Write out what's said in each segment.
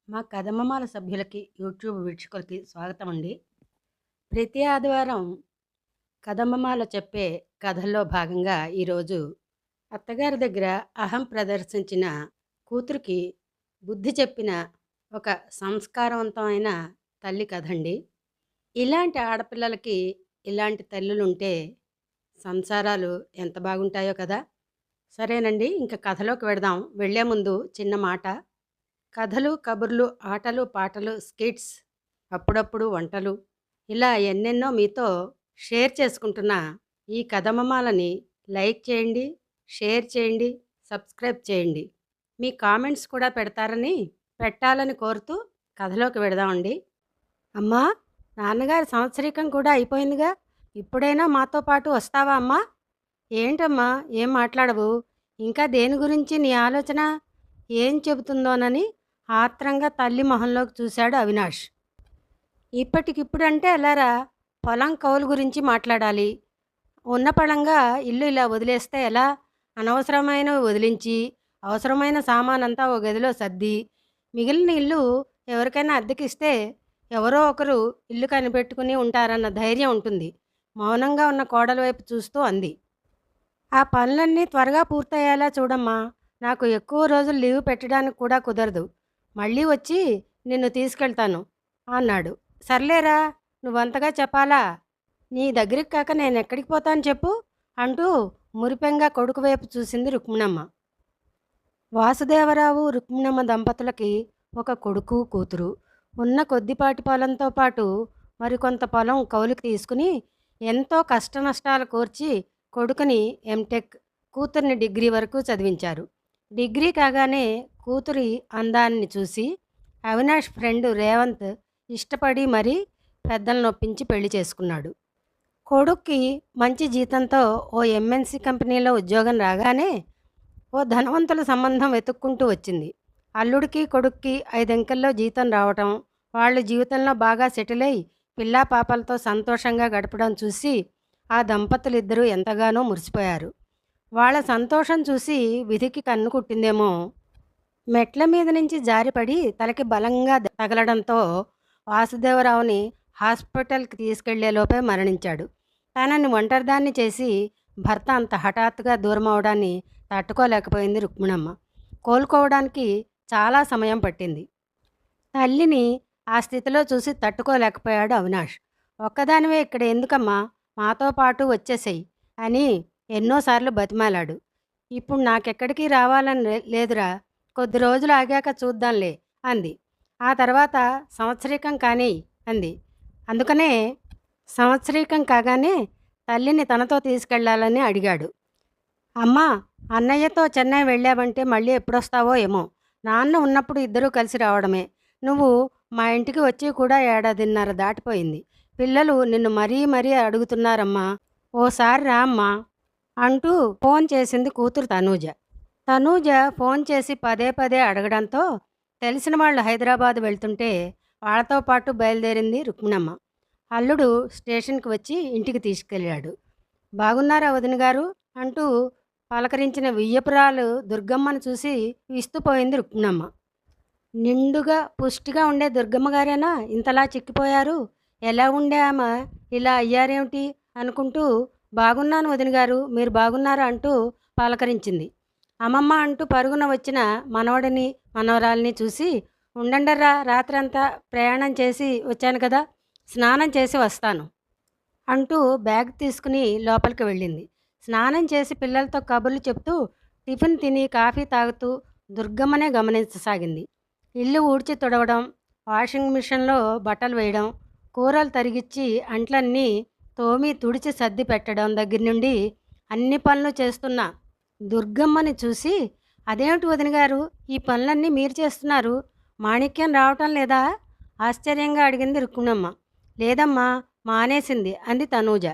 మా కదమ్మమాల సభ్యులకి యూట్యూబ్ వీక్షకులకి స్వాగతం అండి. ప్రతి ఆదివారం కదమ్మమాల చెప్పే కథల్లో భాగంగా ఈరోజు అత్తగారి దగ్గర అహం ప్రదర్శించిన కూతురికి బుద్ధి చెప్పిన ఒక సంస్కారవంతమైన తల్లి కథండి. ఇలాంటి ఆడపిల్లలకి ఇలాంటి తల్లులుంటే సంసారాలు ఎంత బాగుంటాయో కదా. సరేనండి, ఇంక కథలోకి వెడదాం. వెళ్ళే ముందు చిన్న మాట. కథలు, కబుర్లు, ఆటలు, పాటలు, స్కిట్స్, అప్పుడప్పుడు వంటలు, ఇలా ఎన్నెన్నో మీతో షేర్ చేసుకుంటున్న ఈ కథమమాలని లైక్ చేయండి, షేర్ చేయండి, సబ్స్క్రైబ్ చేయండి. మీ కామెంట్స్ కూడా పెట్టాలని కోరుతూ కథలోకి వెడదామండి. అమ్మా, నాన్నగారి సంవత్సరీకం కూడా అయిపోయిందిగా, ఇప్పుడైనా మాతో పాటు వస్తావా అమ్మా? ఏంటమ్మా, ఏం మాట్లాడవు? ఇంకా దేని గురించి నీ ఆలోచన? ఏం చెబుతుందోనని ఆత్రంగా తల్లి మొహంలోకి చూశాడు అవినాష్. ఇప్పటికిప్పుడంటే ఎలారా? పొలం కౌలు గురించి మాట్లాడాలి. ఉన్న పళంగా ఇల్లు ఇలా వదిలేస్తే ఎలా? అనవసరమైనవి వదిలించి అవసరమైన సామానంతా ఓ గదిలో సర్ది మిగిలిన ఇల్లు ఎవరికైనా అద్దెకిస్తే ఎవరో ఒకరు ఇల్లు కనిపెట్టుకుని ఉంటారన్న ధైర్యం ఉంటుంది. మౌనంగా ఉన్న కోడల వైపు చూస్తూ అంది. ఆ పనులన్నీ త్వరగా పూర్తయ్యేలా చూడమ్మా. నాకు ఎక్కువ రోజులు లీవ్ పెట్టడానికి కూడా కుదరదు. మళ్ళీ వచ్చి నిన్ను తీసుకెళ్తాను అన్నాడు. సర్లేరా, నువ్వంతగా చెప్పాలా? నీ దగ్గరికి కాక నేను ఎక్కడికి పోతాను చెప్పు అంటూ మురిపెంగా కొడుకు వైపు చూసింది రుక్మిణమ్మ. వాసుదేవరావు రుక్మిణమ్మ దంపతులకి ఒక కొడుకు, కూతురు. ఉన్న కొద్దిపాటి పొలంతో పాటు మరికొంత పొలం కౌలుకి తీసుకుని ఎంతో కష్టనష్టాలు కోర్చి కొడుకుని ఎంటెక్, కూతుర్ని డిగ్రీ వరకు చదివించారు. డిగ్రీ కాగానే కూతురి అందాన్ని చూసి అవినాష్ ఫ్రెండ్ రేవంత్ ఇష్టపడి మరీ పెద్దలను ఒప్పించి పెళ్లి చేసుకున్నాడు. కొడుక్కి మంచి జీతంతో ఓ ఎంఎన్సి కంపెనీలో ఉద్యోగం రాగానే ఓ ధనవంతుల సంబంధం వెతుక్కుంటూ వచ్చింది. అల్లుడికి కొడుక్కి 5 అంకెల్లో జీతం రావటం, వాళ్ళు జీవితంలో బాగా సెటిల్ అయి పిల్లా పాపలతో సంతోషంగా గడపడం చూసి ఆ దంపతులిద్దరూ ఎంతగానో మురిసిపోయారు. వాళ్ళ సంతోషం చూసి విధికి కన్ను కుట్టిందేమో. మెట్ల మీద నుంచి జారిపడి తలకి బలంగా తగలడంతో వాసుదేవరావుని హాస్పిటల్కి తీసుకెళ్లేలోపే మరణించాడు. తనని ఒంటరిదాన్ని చేసి భర్త అంత హఠాత్తుగా దూరం అవడాన్ని తట్టుకోలేకపోయింది రుక్మిణమ్మ. కోలుకోవడానికి చాలా సమయం పట్టింది. తల్లిని ఆ స్థితిలో చూసి తట్టుకోలేకపోయాడు అవినాష్. ఒక్కదానివే ఇక్కడ ఎందుకమ్మా, మాతో పాటు వచ్చేసేయి అని ఎన్నోసార్లు బతిమాలాడు. ఇప్పుడు నాకెక్కడికి రావాలని లేదురా, కొద్ది రోజులు ఆగాక చూద్దాంలే అంది. ఆ తర్వాత సంవత్సరీకం కానీ అంది. అందుకనే సంవత్సరీకం కాగానే తల్లిని తనతో తీసుకెళ్లాలని అడిగాడు. అమ్మా, అన్నయ్యతో చెన్నై వెళ్ళావంటే మళ్ళీ ఎప్పుడొస్తావో ఏమో. నాన్న ఉన్నప్పుడు ఇద్దరూ కలిసి రావడమే. నువ్వు మా ఇంటికి వచ్చి కూడా ఏడాదిన్నర దాటిపోయింది. పిల్లలు నిన్ను మరీ మరీ అడుగుతున్నారమ్మా, ఓసారి రా అమ్మా అంటూ ఫోన్ చేసింది కూతురు తనూజ. తనూజ ఫోన్ చేసి పదే పదే అడగడంతో తెలిసిన వాళ్ళు హైదరాబాద్ వెళ్తుంటే వాళ్ళతో పాటు బయలుదేరింది రుక్మిణమ్మ. అల్లుడు స్టేషన్కి వచ్చి ఇంటికి తీసుకెళ్ళాడు. బాగున్నారా వదిన గారు అంటూ పలకరించిన వియ్యపురాలు దుర్గమ్మను చూసి విస్తుపోయింది రుక్మిణమ్మ. నిండుగా పుష్టిగా ఉండే దుర్గమ్మ గారేనా ఇంతలా చిక్కిపోయారు? ఎలా ఉండే ఆమె ఇలా అయ్యారేమిటి అనుకుంటూ, బాగున్నాను వదిన గారు, మీరు బాగున్నారా అంటూ పలకరించింది. అమ్మమ్మ అంటూ పరుగున వచ్చిన మనవడిని మనవరాల్ని చూసి, ఉండండర్రా, రాత్రంతా ప్రయాణం చేసి వచ్చాను కదా, స్నానం చేసి వస్తాను అంటూ బ్యాగ్ తీసుకుని లోపలికి వెళ్ళింది. స్నానం చేసి పిల్లలతో కబుర్లు చెప్తూ టిఫిన్ తిని కాఫీ తాగుతూ దుర్గమ్మనే గమనించసాగింది. ఇల్లు ఊడ్చి తుడవడం, వాషింగ్ మిషన్లో బట్టలు వేయడం, కూరలు తరిగిచ్చి అంట్లన్నీ తోమి తుడిచి సర్ది పెట్టడం దగ్గర నుండి అన్ని పనులు చేస్తున్న దుర్గమ్మని చూసి, అదేమిటి వదిన గారు, ఈ పనులన్నీ మీరు చేస్తున్నారు, మాణిక్యం రావటం లేదా ఆశ్చర్యంగా అడిగింది రుక్మిణమ్మ. లేదమ్మా, మానేసింది అంది తనూజ.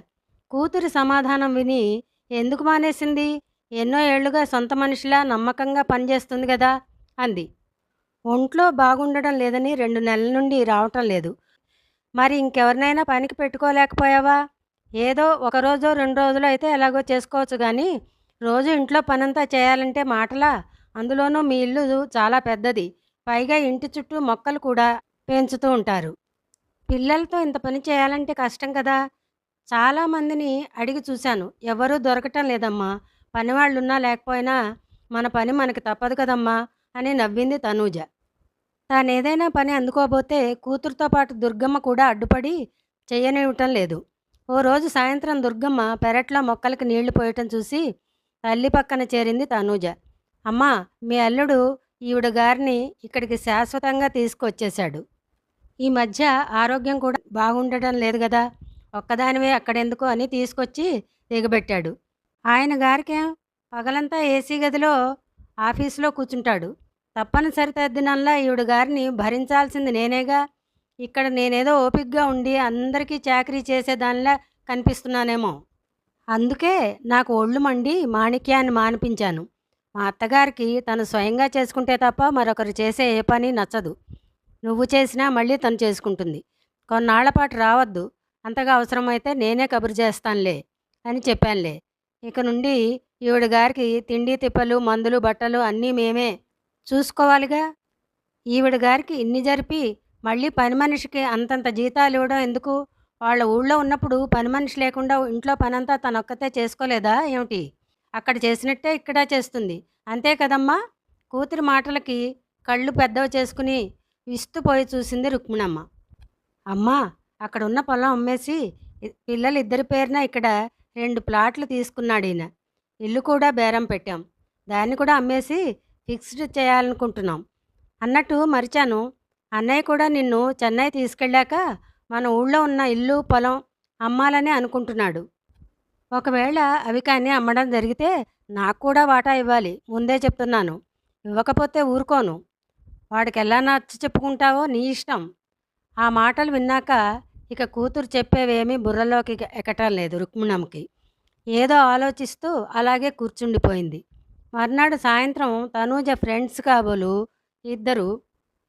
కూతురి సమాధానం విని, ఎందుకు మానేసింది? ఎన్నో ఏళ్లుగా సొంత మనిషిలా నమ్మకంగా పనిచేస్తుంది కదా అంది. ఒంట్లో బాగుండడం లేదని 2 నెలల నుండి రావటం లేదు. మరి ఇంకెవరినైనా పనికి పెట్టుకోలేకపోయావా? ఏదో ఒక రోజో 2 రోజులు అయితే ఎలాగో చేసుకోవచ్చు కానీ రోజు ఇంట్లో పనంతా చేయాలంటే మాటలా? అందులోనూ మీ ఇల్లు చాలా పెద్దది, పైగా ఇంటి చుట్టూ మొక్కలు కూడా పెంచుతూ ఉంటారు. పిల్లలతో ఇంత పని చేయాలంటే కష్టం కదా! చాలామందిని అడిగి చూశాను. ఎవరూ దొరకటం లేదమ్మా. పనివాళ్ళున్నా లేకపోయినా మన పని మనకి తప్పదు కదమ్మా! అని నవ్వింది తనూజ. తానేదైనా పని అందుకోబోతే కూతురుతో పాటు దుర్గమ్మ కూడా అడ్డుపడి చెయ్యనివ్వటం లేదు. ఓ రోజు సాయంత్రం దుర్గమ్మ పెరట్లో మొక్కలకి నీళ్లు పోయటం చూసి తల్లి పక్కన చేరింది తనూజ. అమ్మా, మీ అల్లుడు ఈవిడ గారిని ఇక్కడికి శాశ్వతంగా తీసుకొచ్చేశాడు. ఈ మధ్య ఆరోగ్యం కూడా బాగుండటం లేదు గదా! ఒక్కదానివే అక్కడెందుకు అని తీసుకొచ్చి దిగబెట్టాడు. ఆయన గారికేం పగలంతా ఏసీ గదిలో ఆఫీసులో కూర్చుంటాడు. తప్పనిసరి తద్దినంలా ఈవిడ గారిని భరించాల్సింది నేనేగా! ఇక్కడ నేనేదో ఓపికగా ఉండి అందరికీ చాకిరీ చేసేదానిలా కనిపిస్తున్నానేమో! అందుకే నాకు ఒళ్ళు మండి మాణిక్యాన్ని మానిపించాను. మా అత్తగారికి తను స్వయంగా చేసుకుంటే తప్ప మరొకరు చేసే ఏ పని నచ్చదు. నువ్వు చేసినా మళ్ళీ తను చేసుకుంటుంది. కొన్నాళ్ల పాటు రావద్దు. అంతగా అవసరమైతే నేనే కబురు చేస్తానులే అని చెప్పానులే. ఇక నుండి ఈవిడ గారికి తిండి తిప్పలు మందులు బట్టలు అన్నీ మేమే చూసుకోవాలిగా. ఈవిడ గారికి ఇన్ని జరిపి మళ్ళీ పని మనిషికి అంతంత జీతాలు ఇవ్వడం ఎందుకు? వాళ్ళ ఊళ్ళో ఉన్నప్పుడు పని మనిషి లేకుండా ఇంట్లో పనంతా తనొక్కతే చేసుకోలేదా ఏమిటి? అక్కడ చేసినట్టే ఇక్కడ చేస్తుంది. అంతే కదమ్మా! కూతురి మాటలకి కళ్ళు పెద్దవి చేసుకుని విస్తుపోయి చూసింది రుక్మిణమ్మ. అమ్మా, అక్కడున్న పొలం అమ్మేసి పిల్లలిద్దరి పేరున ఇక్కడ 2 ప్లాట్లు తీసుకున్నాడీయన. ఇల్లు కూడా బేరం పెట్టాం. దాన్ని కూడా అమ్మేసి ఫిక్స్డ్ చేయాలనుకుంటున్నాం. అన్నట్టు మరిచాను. అన్నయ్య కూడా నిన్ను చెన్నై తీసుకెళ్ళాక మన ఊళ్ళో ఉన్న ఇల్లు పొలం అమ్మాలని అనుకుంటున్నాడు. ఒకవేళ అవి కానీ అమ్మడం జరిగితే నాకు కూడా వాటా ఇవ్వాలి. ముందే చెప్తున్నాను. ఇవ్వకపోతే ఊరుకోను. వాడికెలా నచ్చ చెప్పుకుంటావో నీ ఇష్టం. ఆ మాటలు విన్నాక ఇక కూతురు చెప్పేవేమీ బుర్రలోకి ఎక్కటం లేదు రుక్మిణమ్మకి. ఏదో ఆలోచిస్తూ అలాగే కూర్చుండిపోయింది. మర్నాడు సాయంత్రం తనూజ ఫ్రెండ్స్ కాబోలు ఇద్దరు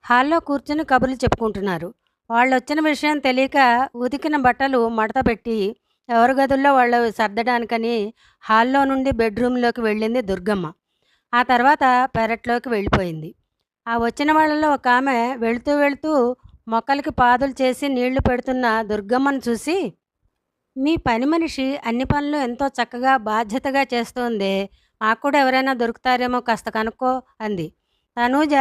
హాల్లో కూర్చుని కబుర్లు చెప్పుకుంటున్నారు. వాళ్ళొచ్చిన విషయం తెలియక ఉతికిన బట్టలు మడతపెట్టి ఎవరి గదుల్లో వాళ్ళు సర్దడానికని హాల్లో నుండి బెడ్రూమ్లోకి వెళ్ళింది దుర్గమ్మ. ఆ తర్వాత పెరట్లోకి వెళ్ళిపోయింది. ఆ వచ్చిన వాళ్ళలో ఒక ఆమె వెళుతూ వెళుతూ మొక్కలకి పాదులు చేసి నీళ్లు పెడుతున్న దుర్గమ్మను చూసి, మీ పని మనిషి అన్ని పనులు ఎంతో చక్కగా బాధ్యతగా చేస్తోందే, మాకు కూడా ఎవరైనా దొరుకుతారేమో కాస్త కనుక్కో అంది. తనూజ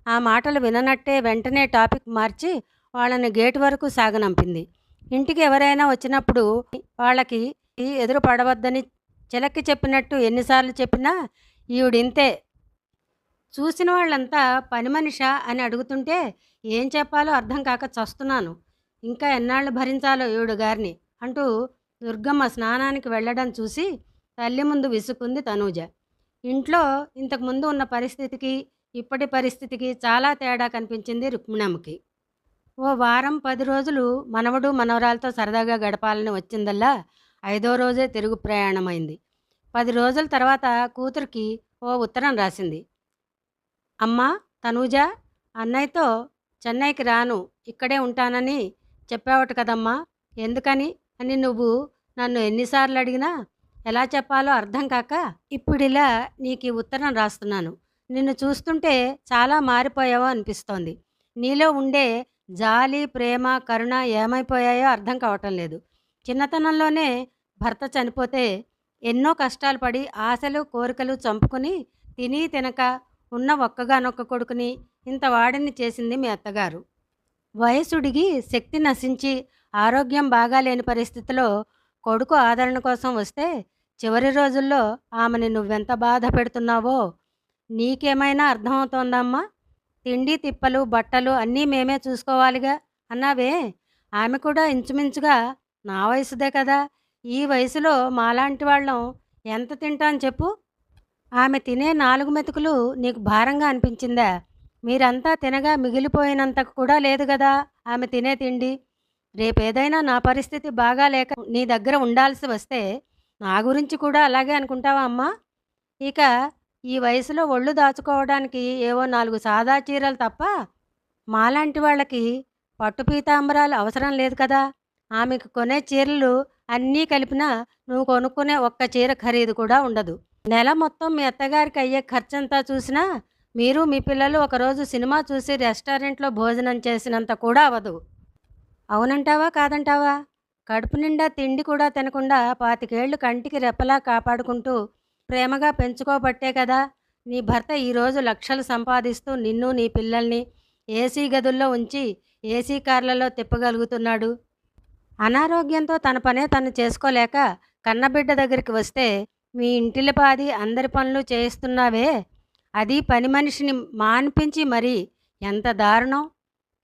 ఆ మాటలు విననట్టే వెంటనే టాపిక్ మార్చి వాళ్ళని గేటు వరకు సాగనంపింది. ఇంటికి ఎవరైనా వచ్చినప్పుడు వాళ్ళకి ఎదురు పడవద్దని చిలక్కి చెప్పినట్టు ఎన్నిసార్లు చెప్పినా ఈవిడింతే. చూసిన వాళ్ళంతా పని మనిషా అని అడుగుతుంటే ఏం చెప్పాలో అర్థం కాక చస్తున్నాను. ఇంకా ఎన్నాళ్ళు భరించాలో ఈవిడ గారిని అంటూ దుర్గమ్మ స్నానానికి వెళ్ళడం చూసి తల్లి ముందు విసుక్కుంది తనూజ. ఇంట్లో ఇంతకుముందు ఉన్న పరిస్థితికి ఇప్పటి పరిస్థితికి చాలా తేడా కనిపించింది రుక్మిణమ్మకి. ఓ వారం 10 రోజులు మనవడు మనవరాలతో సరదాగా గడపాలని వచ్చిందల్లా 5వ రోజే తిరుగు ప్రయాణమైంది. 10 రోజుల తర్వాత కూతురికి ఓ ఉత్తరం రాసింది. అమ్మా తనూజ, అన్నయ్యతో చెన్నైకి రాను, ఇక్కడే ఉంటానని చెప్పావట కదమ్మా, ఎందుకని అని నువ్వు నన్ను ఎన్నిసార్లు అడిగినా ఎలా చెప్పాలో అర్థం కాక ఇప్పుడిలా నీకు ఈ ఉత్తరం రాస్తున్నాను. నిన్ను చూస్తుంటే చాలా మారిపోయావో అనిపిస్తోంది. నీలో ఉండే జాలి ప్రేమ కరుణ ఏమైపోయాయో అర్థం కావటం లేదు. చిన్నతనంలోనే భర్త చనిపోతే ఎన్నో కష్టాలు పడి ఆశలు కోరికలు చంపుకొని తిని తినక ఉన్న ఒక్కగానొక్క కొడుకుని ఇంత వాడిని చేసింది మీ అత్తగారు. వయసుడిగి శక్తి నశించి ఆరోగ్యం బాగాలేని పరిస్థితిలో కొడుకు ఆదరణ కోసం వస్తే చివరి రోజుల్లో ఆమెని నువ్వెంత బాధ పెడుతున్నావో నీకేమైనా అర్థమవుతోందమ్మా? తిండి తిప్పలు బట్టలు అన్నీ మేమే చూసుకోవాలిగా అన్నావే, ఆమె కూడా ఇంచుమించుగా నా వయసుదే కదా. ఈ వయసులో మాలాంటి వాళ్ళం ఎంత తింటాం చెప్పు? ఆమె తినే 4 మెతుకులు నీకు భారంగా అనిపించిందా? మీరంతా తినగా మిగిలిపోయినంత కూడా లేదు గదా ఆమె తినే తిండి. రేపేదైనా నా పరిస్థితి బాగా లేక నీ దగ్గర ఉండాల్సి వస్తే నా గురించి కూడా అలాగే అనుకుంటావా అమ్మా? ఇక ఈ వయసులో ఒళ్ళు దాచుకోవడానికి ఏవో 4 సాదా చీరలు తప్ప మాలాంటి వాళ్ళకి పట్టు పీతాంబరాలు అవసరం లేదు కదా. ఆమెకు కొనే చీరలు అన్నీ కలిపినా నువ్వు కొనుక్కునే ఒక్క చీర ఖరీదు కూడా ఉండదు. నెల మొత్తం మీ అత్తగారికి అయ్యే ఖర్చంతా చూసినా మీరు మీ పిల్లలు ఒకరోజు సినిమా చూసి రెస్టారెంట్‌లో భోజనం చేసినంత కూడా అవ్వదు. అవునంటావా? కాదంటావా? కడుపు నిండా తిండి కూడా తినకుండా 25 ఏళ్ళు కంటికి రెప్పలా కాపాడుకుంటూ ప్రేమగా పెంచుకోబట్టే కదా! నీ భర్త ఈరోజు లక్షలు సంపాదిస్తూ నిన్ను, నీ పిల్లల్ని ఏసీ గదుల్లో ఉంచి, ఏసీ కార్‌లలో తిప్పగలుగుతున్నాడు. అనారోగ్యంతో తన పనే తను చేసుకోలేక కన్నబిడ్డ దగ్గరికి వస్తే, మీ ఇంటిల్లిపాది అందరి పనులు చేయిస్తున్నావే, అది పని మనిషిని మాన్పించి మరీ ఎంత దారుణం!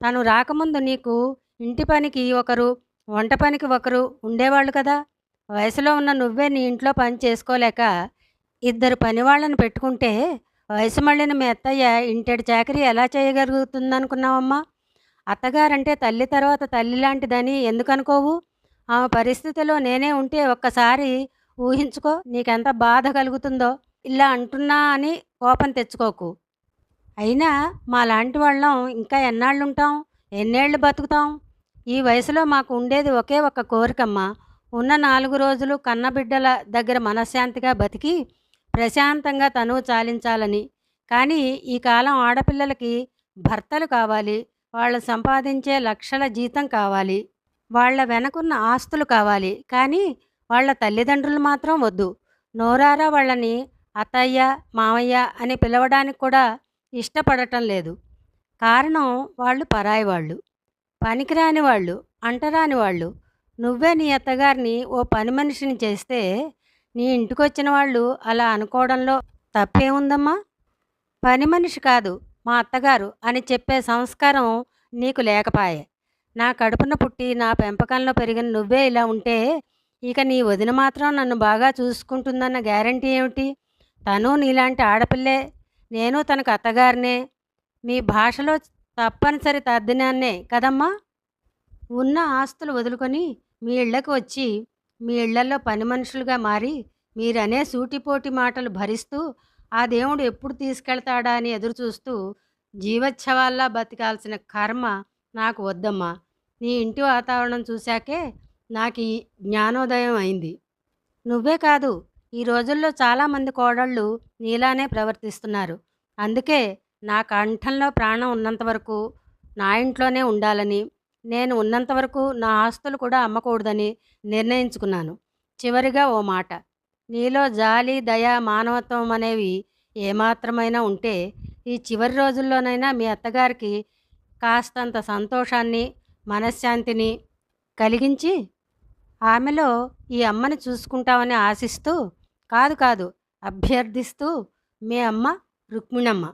తను రాకముందు నీకు ఇంటి పనికి ఒకరు, వంట పనికి ఒకరు ఉండేవాళ్ళు కదా! వయసులో ఉన్న నువ్వే నీ ఇంట్లో పని చేసుకోలేక, ఇద్దరు పనివాళ్ళని పెట్టుకుంటే, వయసు మళ్ళిన మీ అత్తయ్య ఇంటెడు చాకిరీ ఎలా చేయగలుగుతుందనుకున్నావమ్మా? అత్తగారంటే తల్లి తర్వాత తల్లి లాంటిదని ఎందుకనుకోవు? ఆమె పరిస్థితిలో నేనే ఉంటే ఒక్కసారి ఊహించుకో నీకెంత బాధ కలుగుతుందో. ఇలా అంటున్నా అని కోపం తెచ్చుకోకు. అయినా మాలాంటి వాళ్ళం ఇంకా ఎన్నాళ్ళుంటాం? ఎన్నేళ్ళు బతుకుతాం? ఈ వయసులో మాకు ఉండేది ఒకే ఒక్క కోరికమ్మా. ఉన్న 4 రోజులు కన్నబిడ్డల దగ్గర మనశ్శాంతిగా బతికి, ప్రశాంతంగా తనువు చాలించాలని. కానీ ఈ కాలం ఆడపిల్లలకి భర్తలు కావాలి. వాళ్ళు సంపాదించే లక్షల జీతం కావాలి. వాళ్ళ వెనకున్న ఆస్తులు కావాలి. కానీ వాళ్ళ తల్లిదండ్రులు మాత్రం వద్దు. నోరారా వాళ్ళని అత్తయ్య, మామయ్య అని పిలవడానికి కూడా ఇష్టపడటం లేదు. కారణం వాళ్ళు పరాయి వాళ్ళు. పనికిరాని వాళ్ళు, అంటరాని వాళ్ళు. నువ్వే నీ అత్తగారిని ఓ పని మనిషిని చేస్తే, నీ ఇంటికొచ్చిన వాళ్ళు అలా అనుకోవడంలో తప్పేముందమ్మా? పని మనిషి కాదు మా అత్తగారు అని చెప్పే సంస్కారం నీకు లేకపాయే. నా కడుపున పుట్టి నా పెంపకంలో పెరిగిన నువ్వే ఇలా ఉంటే, ఇక నీ వదిన మాత్రం నన్ను బాగా చూసుకుంటుందన్న గ్యారంటీ ఏమిటి? తను నీలాంటి ఆడపిల్లే. నేను తనకు అత్తగారినే. మీ భాషలో తప్పనిసరి తర్జనాన్నే కదమ్మా! ఉన్న ఆస్తులు వదులుకొని మీ ఇళ్ళకి వచ్చి, మీ ఇళ్లల్లో పని మనుషులుగా మారి, మీరనే సూటిపోటి మాటలు భరిస్తూ, ఆ దేవుడు ఎప్పుడు తీసుకెళ్తాడా అని ఎదురుచూస్తూ, జీవచ్ఛవాల్లా బతికాల్సిన కర్మ నాకు వద్దమ్మా. నీ ఇంటి వాతావరణం చూశాకే నాకీ జ్ఞానోదయం అయింది. నువ్వే కాదు, ఈ రోజుల్లో చాలామంది కోడళ్ళు నీలానే ప్రవర్తిస్తున్నారు. అందుకే నా కంఠంలో ప్రాణం ఉన్నంత వరకు నా ఇంట్లోనే ఉండాలని, నేను ఉన్నంత వరకు నా ఆస్తులు కూడా అమ్మకూడదని నిర్ణయించుకున్నాను. చివరిగా ఓ మాట. నీలో జాలి, దయ, మానవత్వం అనేవి ఏమాత్రమైనా ఉంటే, ఈ చివరి రోజుల్లోనైనా మీ అత్తగారికి కాస్తంత సంతోషాన్ని, మనశ్శాంతిని కలిగించి, ఆమెలో ఈ అమ్మని చూసుకుంటావని ఆశిస్తూ, కాదు కాదు అభ్యర్థిస్తూ, మీ అమ్మ రుక్మిణమ్మ.